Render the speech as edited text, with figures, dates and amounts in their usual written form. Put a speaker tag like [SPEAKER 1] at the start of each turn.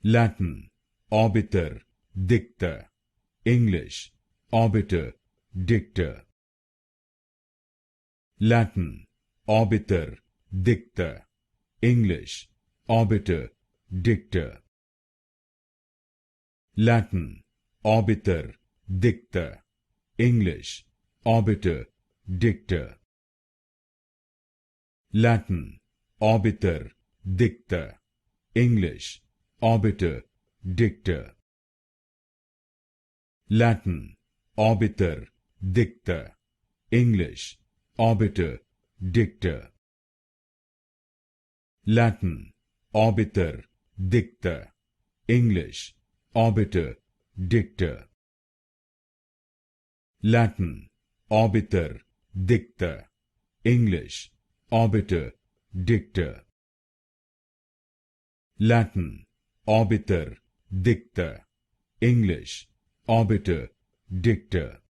[SPEAKER 1] Latin, Obiter Dicta. English, Obiter Dicta. Latin, Obiter Dicta. English, Obiter Dicta. Latin, Obiter Dicta. English, Obiter Dicta. Latin, Obiter Dicta. English, Obiter Dicta. Latin, Obiter Dicta. English, Obiter Dicta. Latin, Obiter Dicta. English, Obiter Dicta. Latin, Obiter Dicta. English, Obiter Dicta. Latin, Obiter Dicta. English, Obiter Dicta.